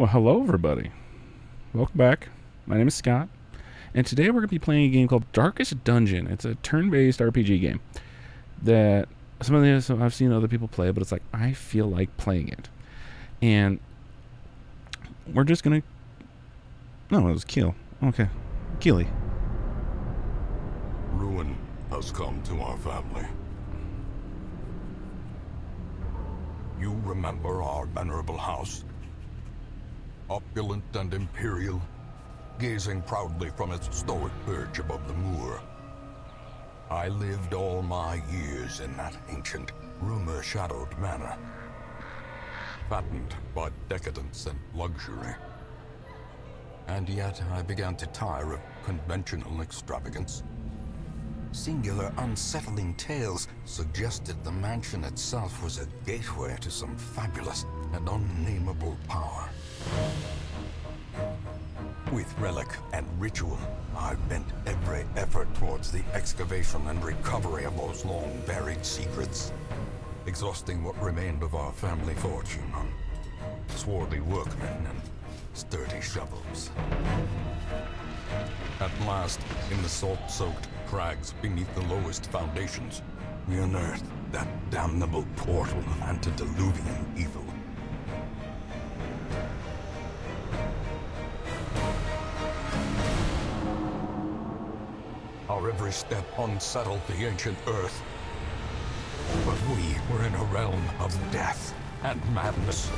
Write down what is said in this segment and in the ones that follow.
Well, hello everybody. Welcome back. My name is Scott, and today we're going to be playing a game called Darkest Dungeon. It's a turn-based RPG game that some of this I've seen other people play, but it's like I feel like playing it. And we're just going to... No, it was Keel. Okay. Keely. Ruin has come to our family. You remember our venerable house? Opulent and imperial, gazing proudly from its stoic perch above the moor. I lived all my years in that ancient, rumor-shadowed manor, fattened by decadence and luxury. And yet I began to tire of conventional extravagance. Singular, unsettling tales suggested the mansion itself was a gateway to some fabulous and unnameable power. With relic and ritual, I bent every effort towards the excavation and recovery of those long-buried secrets, exhausting what remained of our family fortune on swarthy workmen and sturdy shovels. At last, in the salt-soaked crags beneath the lowest foundations, we unearthed that damnable portal antediluvian evil. Our every step unsettled the ancient earth. But we were in a realm of death and madness.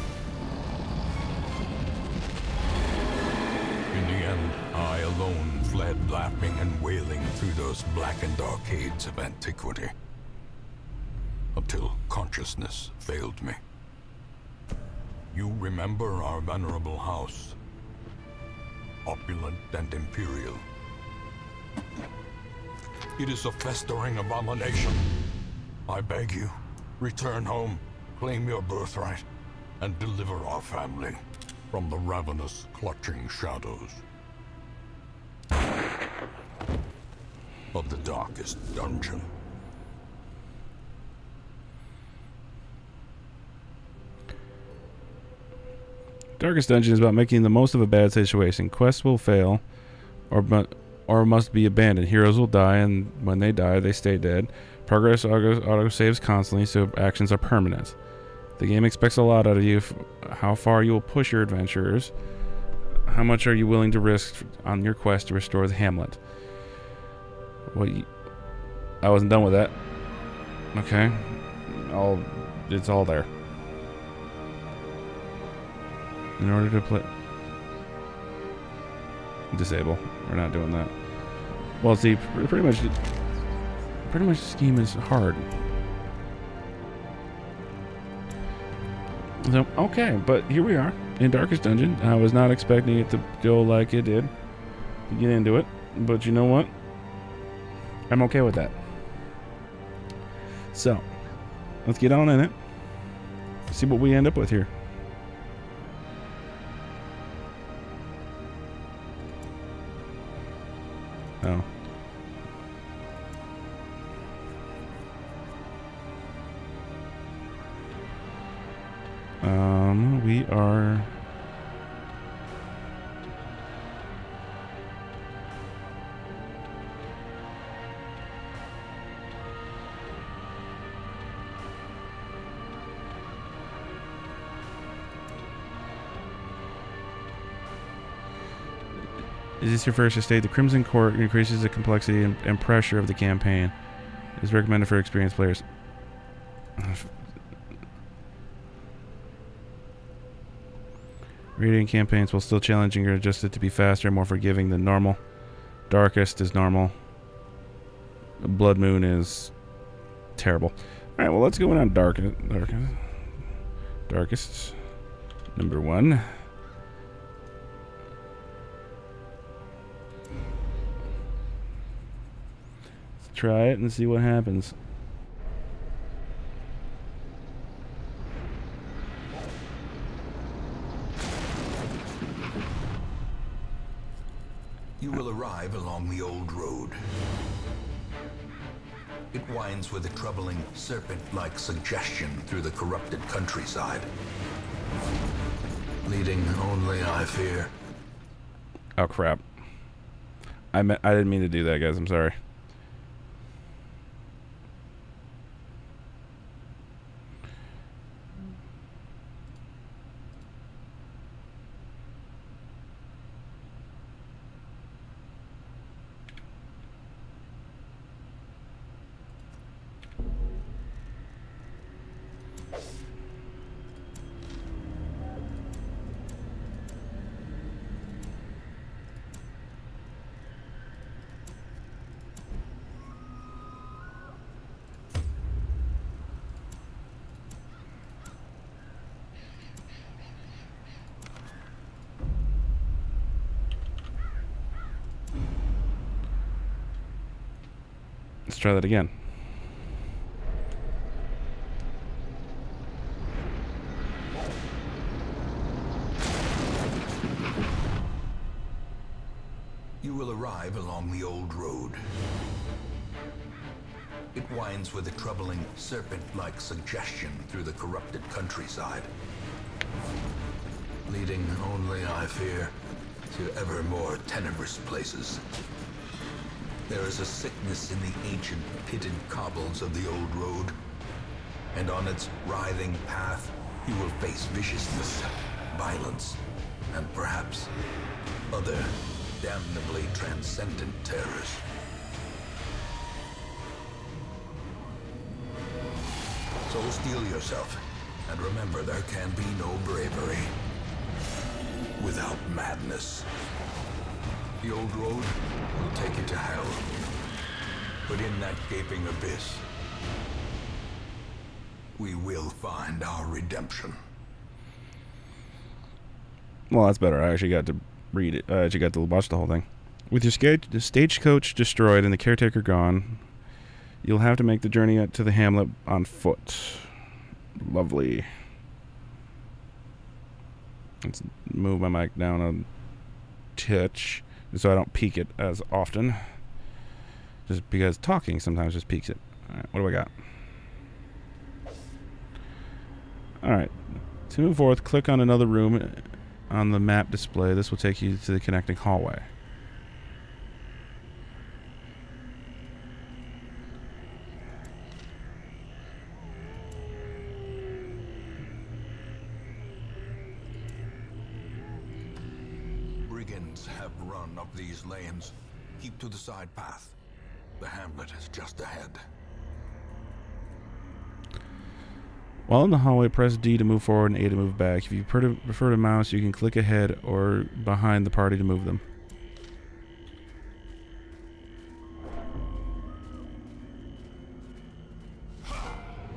In the end, I alone fled laughing and wailing through those blackened arcades of antiquity, until consciousness failed me. You remember our venerable house, opulent and imperial. It is a festering abomination. I beg you, return home, claim your birthright, and deliver our family from the ravenous, clutching shadows of the darkest dungeon. Darkest Dungeon is about making the most of a bad situation. Quests will fail, or must be abandoned. Heroes will die, and when they die, they stay dead. Progress auto-saves constantly, so actions are permanent. The game expects a lot out of you. How far you will push your adventurers. How much are you willing to risk on your quest to restore the hamlet? I wasn't done with that. Okay. It's all there. In order to play... Disable. We're not doing that. Well, see, pretty much the scheme is hard. So, okay, but here we are in Darkest Dungeon. I was not expecting it to go like it did to get into it, but you know what? I'm okay with that. So, let's get on in it. See what we end up with here. Oh. We are... Is this your first estate? The Crimson Court increases the complexity and pressure of the campaign. It is recommended for experienced players. Reading campaigns, while still challenging, are adjusted to be faster and more forgiving than normal. Darkest is normal. Blood Moon is terrible. Alright, well, let's go in on Darkest. Number 1. Let's try it and see what happens. You will arrive along the old road. It winds with a troubling, serpent-like suggestion through the corrupted countryside. Leading only I fear. Oh crap. I didn't mean to do that, guys. I'm sorry. Let's try that again. You will arrive along the old road. It winds with a troubling serpent-like suggestion through the corrupted countryside. Leading only, I fear, to ever more tenebrous places. There is a sickness in the ancient pitted cobbles of the old road, and on its writhing path you will face viciousness, violence, and perhaps other damnably transcendent terrors. So steel yourself, and remember there can be no bravery without madness. The old road will take you to hell, but in that gaping abyss, we will find our redemption. Well, that's better. I actually got to read it. I actually got to watch the whole thing. With your stagecoach destroyed and the caretaker gone, you'll have to make the journey to the hamlet on foot. Lovely. Let's move my mic down a touch so I don't peek it as often. Just because talking sometimes just peaks it. Alright, what do I got? Alright. To move forward, click on another room on the map display. This will take you to the connecting hallway. Brigands have run up these lanes. Keep to the side path. The hamlet is just ahead. While in the hallway, press D to move forward and A to move back. If you prefer to mouse, you can click ahead or behind the party to move them.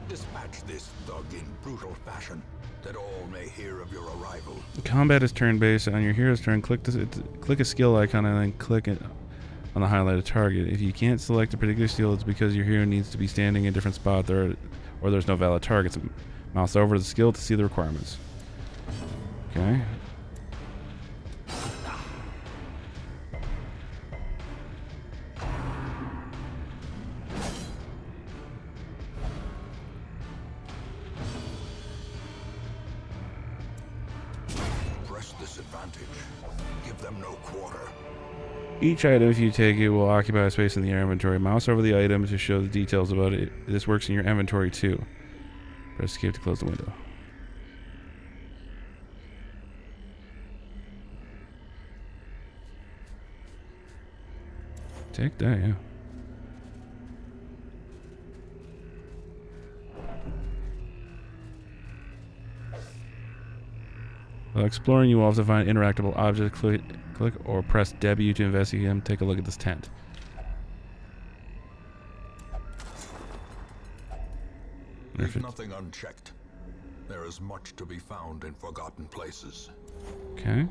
Dispatch this thug in brutal fashion, that all may hear of your arrival. Combat is turn-based. On your hero's turn, click a skill icon and then click it on the highlighted target. If you can't select a particular skill, it's because your hero needs to be standing in a different spot or there's no valid targets. Mouse over the skill to see the requirements. Okay. Press this advantage. Give them no quarter. Each item, if you take it, will occupy space in the inventory. Mouse over the item to show the details about it. This works in your inventory too. Press escape to close the window. Take that, yeah. While exploring, you will also find interactable objects. Click or press W to investigate them. Take a look at this tent. Leave nothing unchecked. There is much to be found in forgotten places. Okay.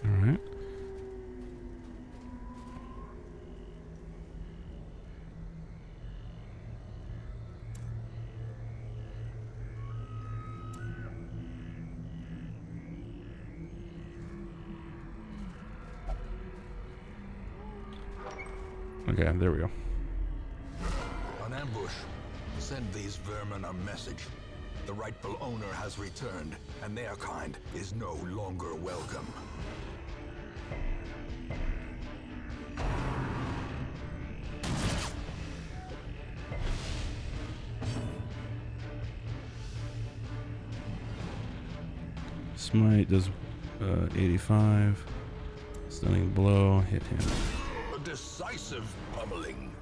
Alright. Okay, there we go. An ambush. Send these vermin a message. The rightful owner has returned, and their kind is no longer welcome. Smite does 85. Stunning blow, hit him. A decisive pummeling.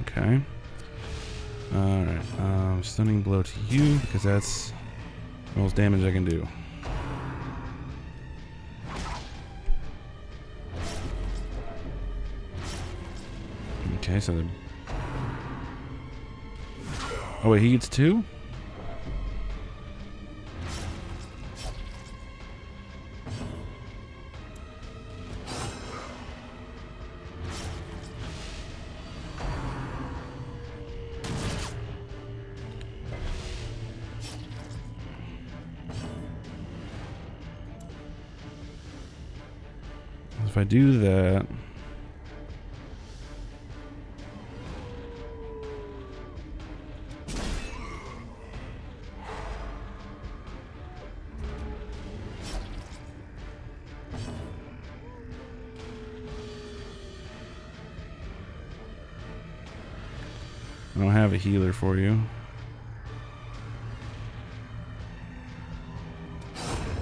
Okay. Alright, stunning blow to you, because that's the most damage I can do. Okay, so the... Oh wait, he gets 2? If I do that, I don't have a healer for you.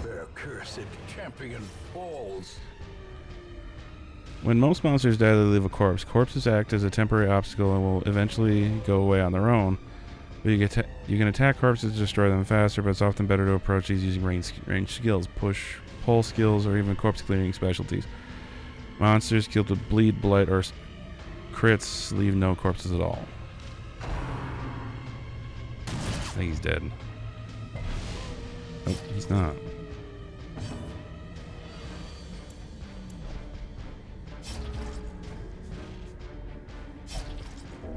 Their cursed champion falls. When most monsters die, they leave a corpse. Corpses act as a temporary obstacle and will eventually go away on their own. But you can attack corpses to destroy them faster, but it's often better to approach these using ranged skills, push, pull skills, or even corpse clearing specialties. Monsters killed with bleed, blight, or crits leave no corpses at all. I think he's dead. Nope, he's not.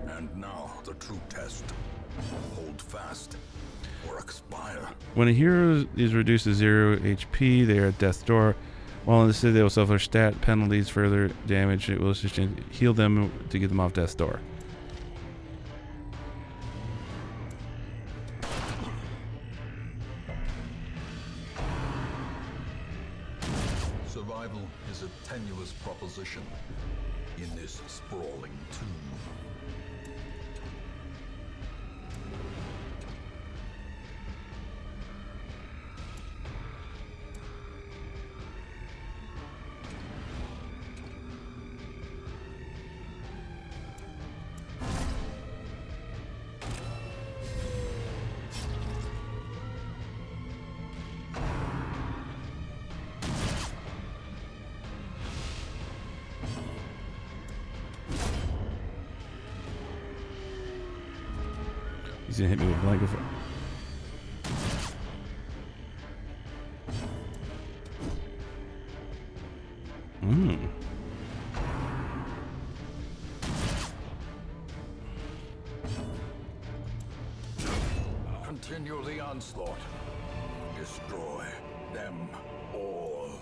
And now the true test. Hold fast or expire. When a hero is reduced to 0 HP, they are at death's door. While in the city, they will suffer stat penalties, further damage. It will just heal them to get them off death's door. Survival is a tenuous proposition in this sprawling tomb. He's gonna hit me with a blanket. Continue the onslaught. Destroy them all.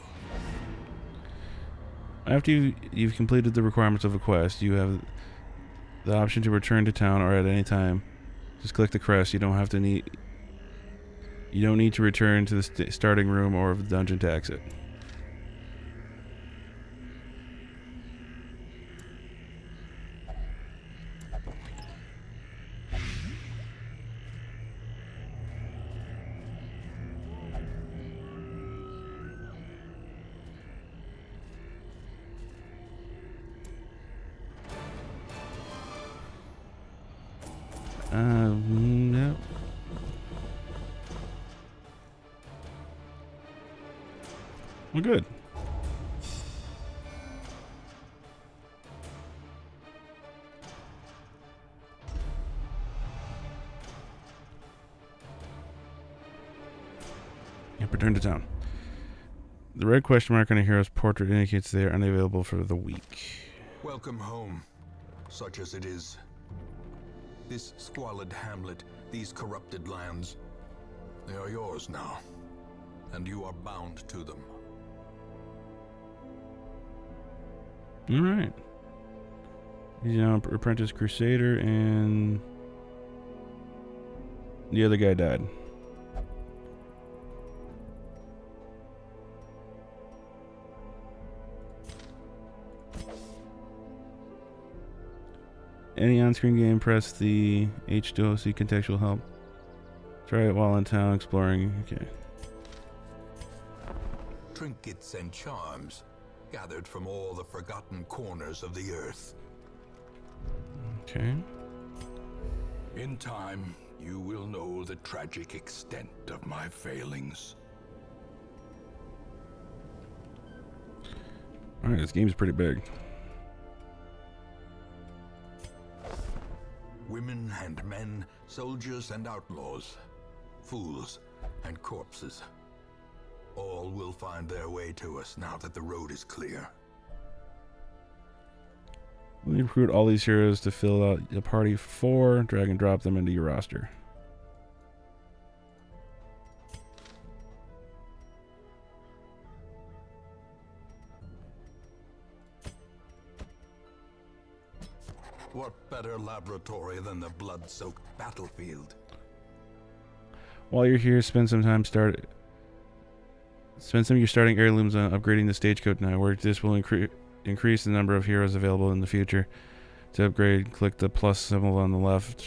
After you've completed the requirements of a quest, you have the option to return to town or at any time. Just click the crest. You don't need to return to the starting room or the dungeon to exit. No. We're good. Yep, return to town. The red question mark on a hero's portrait indicates they are unavailable for the week. Welcome home, such as it is. This squalid hamlet these corrupted lands. They are yours now, and you are bound to them. Alright. He's now an apprentice crusader, and the other guy died. Any on-screen game, press the H to see contextual help. Try it while in town exploring. Okay. Trinkets and charms, gathered from all the forgotten corners of the earth. Okay. In time, you will know the tragic extent of my failings. Alright, this game's pretty big. Women and men, soldiers and outlaws, fools and corpses. All will find their way to us now that the road is clear. We recruit all these heroes to fill out a party of 4, drag and drop them into your roster. What better laboratory than the blood-soaked battlefield? While you're here, spend some of your starting heirlooms on upgrading the stagecoach network. This will increase the number of heroes available in the future. To upgrade, click the plus symbol on the left.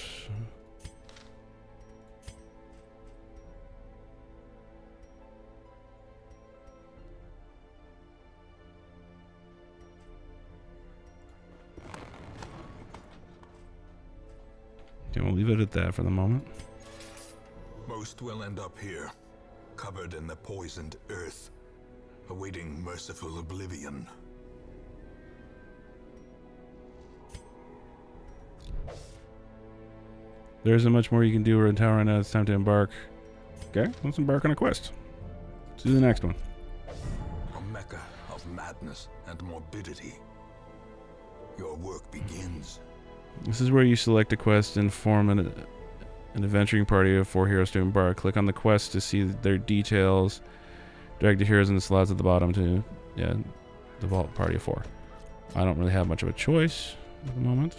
Okay, we'll leave it at that for the moment. Most will end up here, covered in the poisoned earth, awaiting merciful oblivion. There isn't much more you can do. We're in town right now. It's time to embark. Okay, let's embark on a quest. Let's do the next one. A mecca of madness and morbidity. Your work begins. This is where you select a quest and form an adventuring party of 4 heroes to embark. Click on the quest to see their details. Drag the heroes in the slots at the bottom to, the vault party of 4. I don't really have much of a choice at the moment.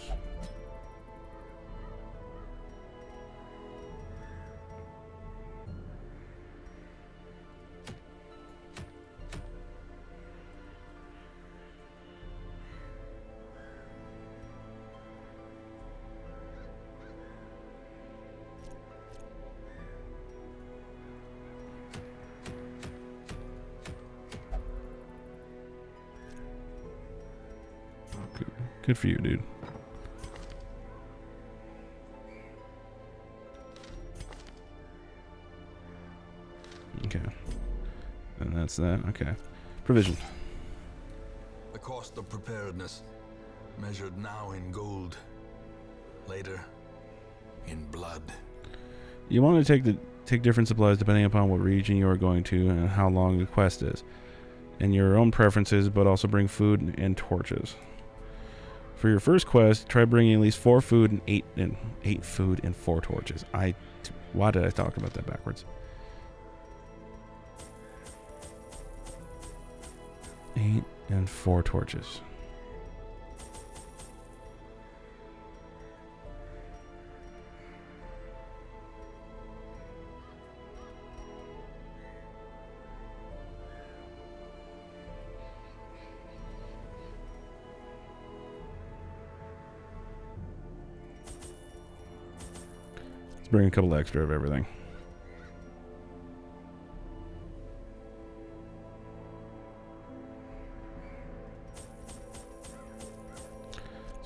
Good for you, dude. Okay. And that's that. Okay. Provision. The cost of preparedness, measured now in gold, later in blood. You want to take different supplies depending upon what region you are going to and how long the quest is, and your own preferences, but also bring food and torches. For your first quest, try bringing at least 4 food and 8 food and 4 torches. Why did I talk about that backwards? 8 and 4 torches. Let's bring a couple extra of everything.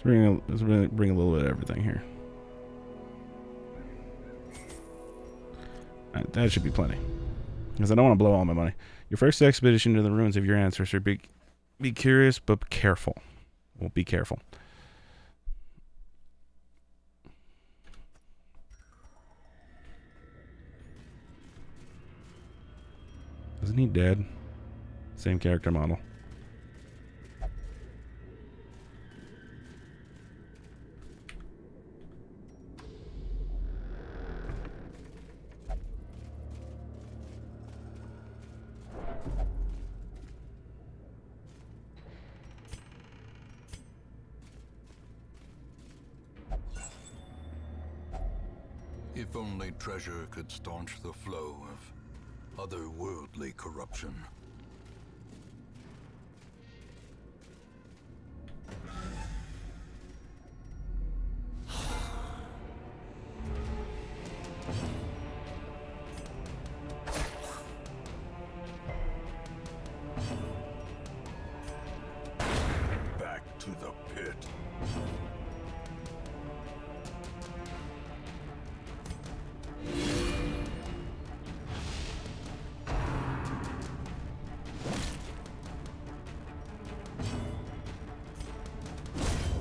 Let's bring a little bit of everything here. That should be plenty, because I don't want to blow all my money. Your first expedition to the ruins of your ancestors. Be curious, but careful. Well, be careful. Isn't he dead? Same character model. If only treasure could staunch the flow of otherworldly corruption. Back to the pit.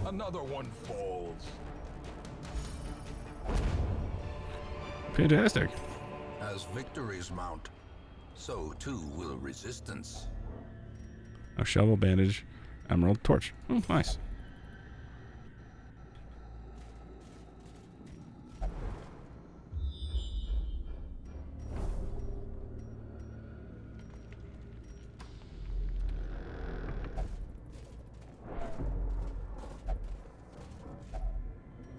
Another one falls. Fantastic. As victories mount, so too will resistance. A shovel, bandage, emerald, torch. Oh, nice.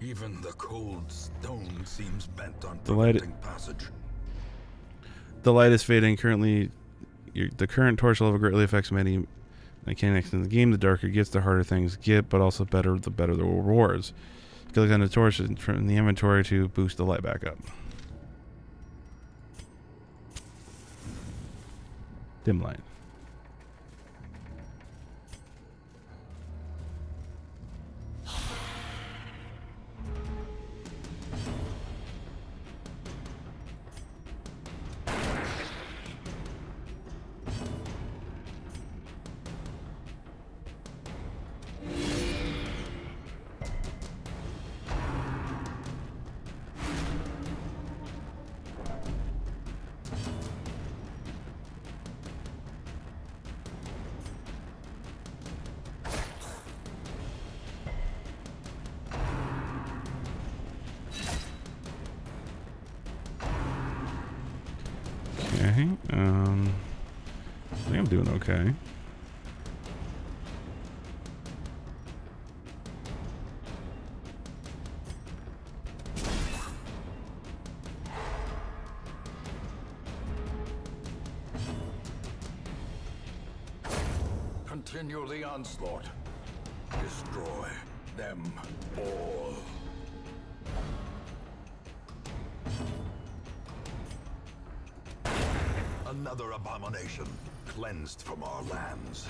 Even the cold stone seems bent on The light- preventing passage. The light is fading. Currently, the current torch level greatly affects many mechanics in the game. The darker it gets, the harder things get, but also the better the rewards. Click on the torch from the inventory to boost the light back up. Dim light. Okay, I think I'm doing okay. Continue the onslaught. Destroy them all. Another abomination cleansed from our lands.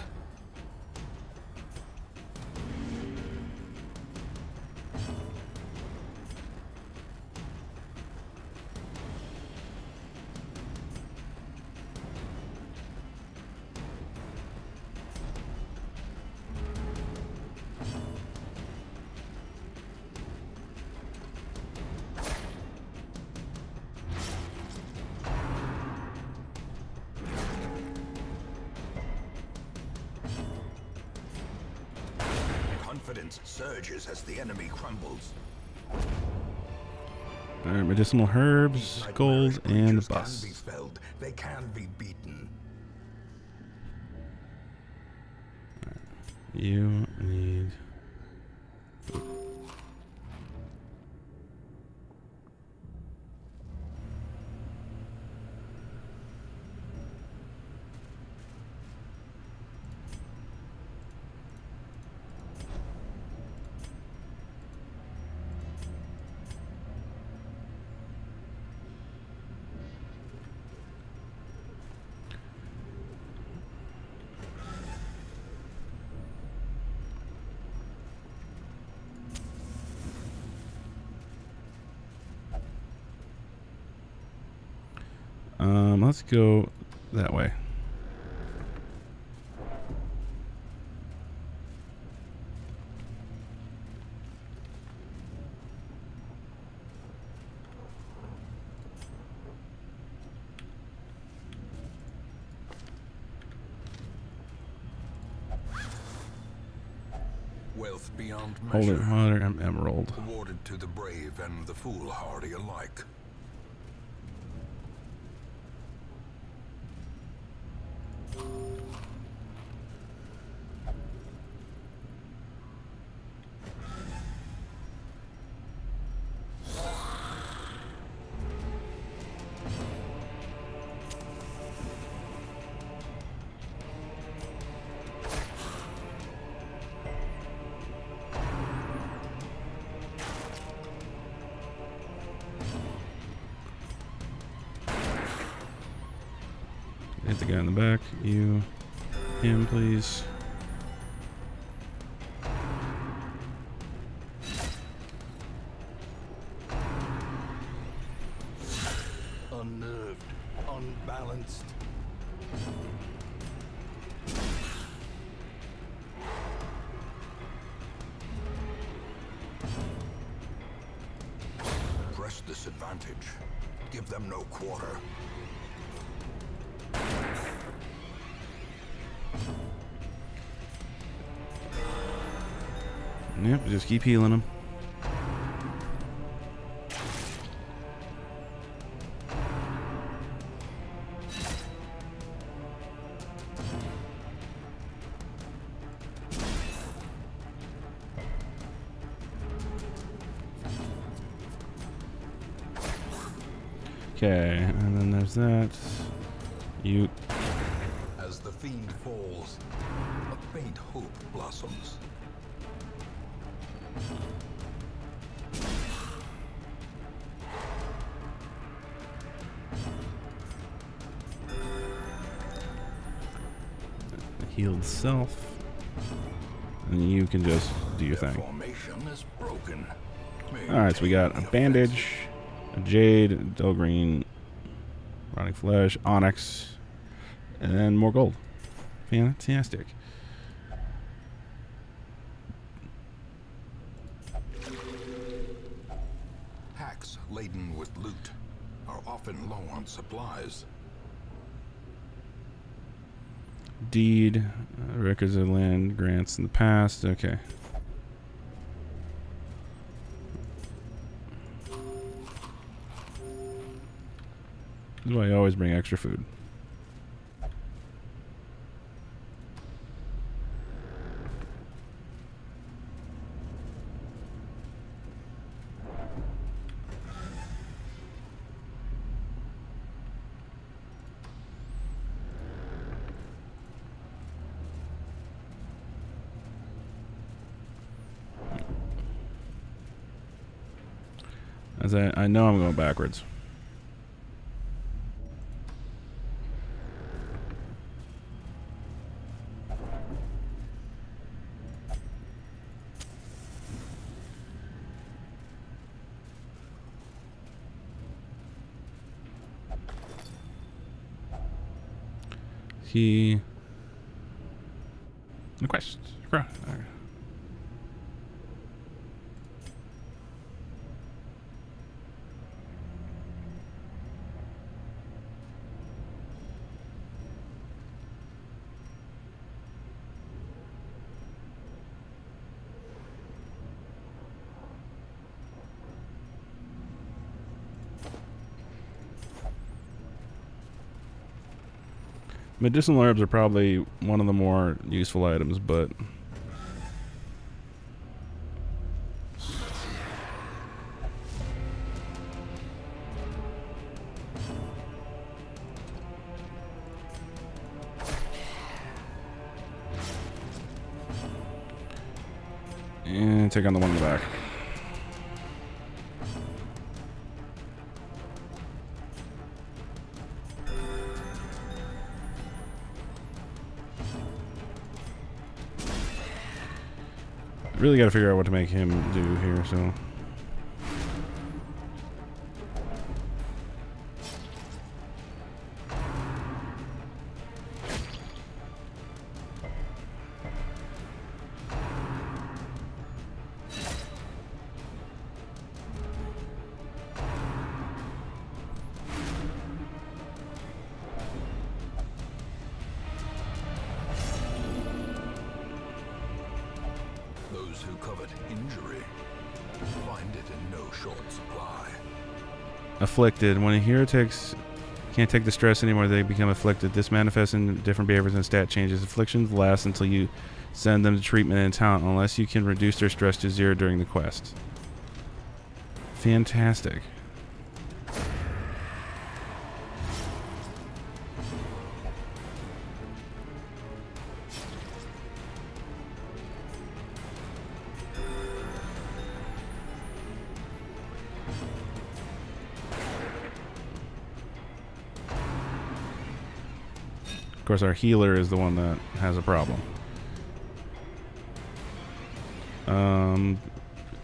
Confidence surges as the enemy crumbles. Alright, medicinal herbs, gold, and Creatures bus. can be felled. They can be beaten. You need... let's go that way. Wealth beyond Holy measure, water and emerald. awarded to the brave and the foolhardy alike. Hit the guy in the back. You. Him, please. Unnerved, unbalanced. Press this advantage. Give them no quarter. Yep, just keep healing him. Okay, and then there's that. You. As the fiend falls, a faint hope blossoms. Healed self. And you can just do your thing. Formation is broken. Alright, so we got a bandage, a jade, a dull green, rotting flesh, onyx, and more gold. Fantastic. Hacks laden with loot are often low on supplies. Deed, records of land grants in the past. Okay. This is why I always bring extra food. As I know I'm going backwards. He... The questions. Okay. Medicinal herbs are probably one of the more useful items, but and take on the one in the back. Really got to figure out what to make him do here, so. Those who covet injury find it in no short supply. Afflicted. When a hero can't take the stress anymore, they become afflicted. This manifests in different behaviors and stat changes. Afflictions last until you send them to treatment and talent, unless you can reduce their stress to 0 during the quest. Fantastic. Of course, our healer is the one that has a problem.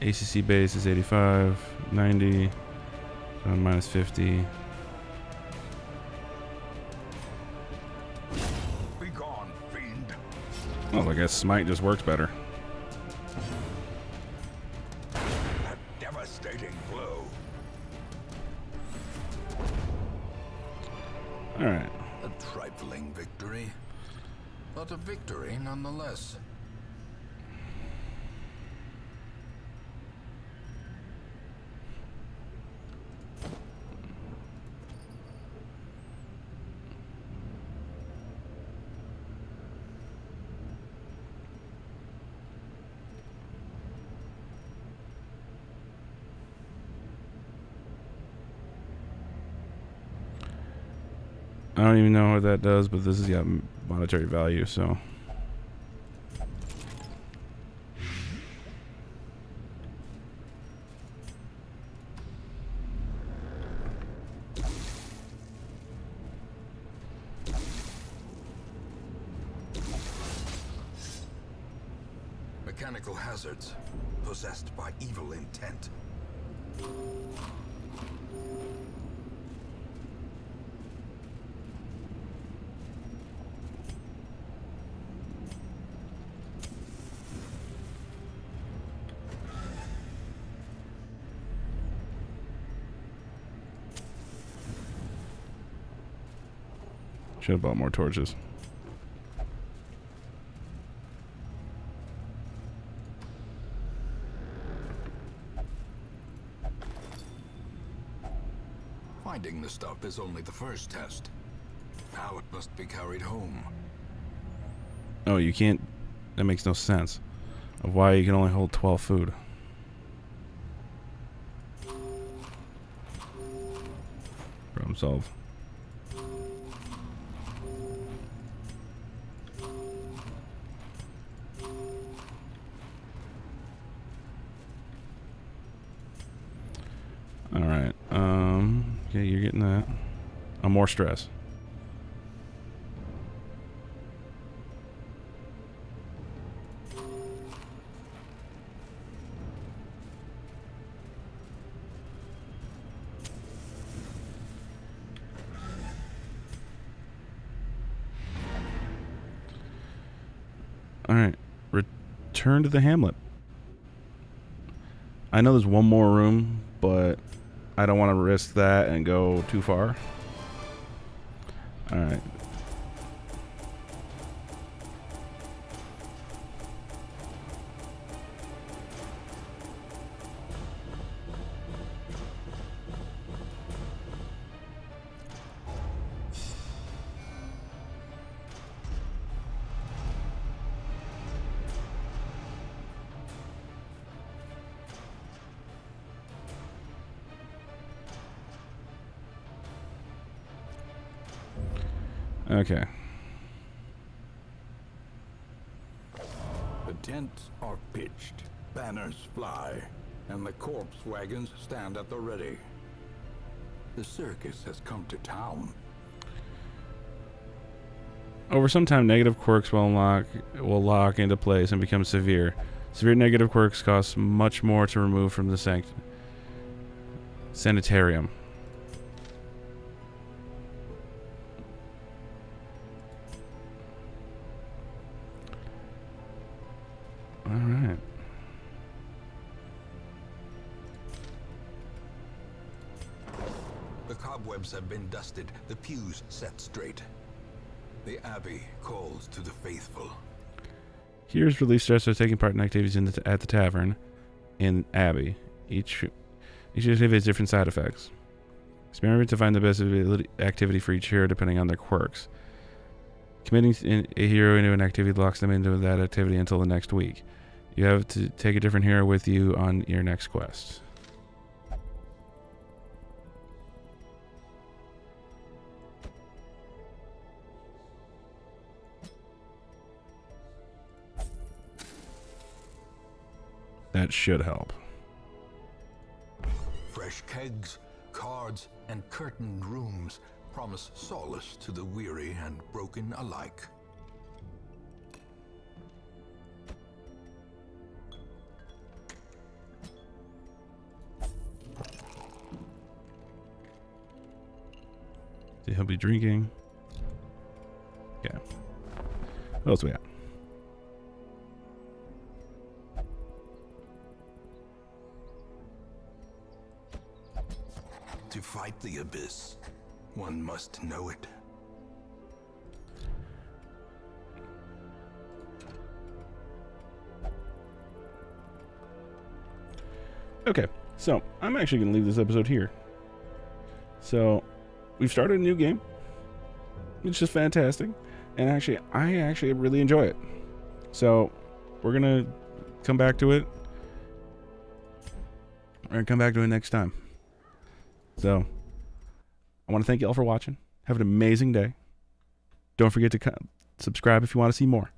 ACC base is 85, 90, minus 50. Be gone, fiend. Well, I guess smite just works better. A devastating blow. All right. A trifling victory, but a victory nonetheless. I don't even know what that does, but this has got monetary value, so. Mechanical hazards possessed by evil intent. Should have bought more torches. Finding the stuff is only the first test. Now it must be carried home. Oh, you can't. That makes no sense. Of why you can only hold 12 food. Problem solved. Alright, okay, you're getting that. More stress. Alright, return to the hamlet. I know there's one more room, but I don't want to risk that and go too far. Alright. Okay. The tents are pitched, banners fly, and the corpse wagons stand at the ready. The circus has come to town. Over some time, negative quirks will lock into place and become severe. Severe negative quirks cost much more to remove from the sanitarium. Alright. The cobwebs have been dusted, the pews set straight. The Abbey calls to the faithful. Here's relief stress for taking part in activities at the tavern in Abbey. Each activity has different side effects. Experiment to find the best activity for each hero depending on their quirks. Committing a hero into an activity locks them into that activity until the next week. You have to take a different hero with you on your next quest. That should help. Fresh kegs, cards, and curtained rooms promise solace to the weary and broken alike. He'll be drinking. Okay. What else we got? To fight the abyss, one must know it. Okay, so I'm actually going to leave this episode here. So, we've started a new game. It's just fantastic. And actually, I actually really enjoy it. So, we're going to come back to it. We're going to come back to it next time. So, I want to thank you all for watching. Have an amazing day. Don't forget to subscribe if you want to see more.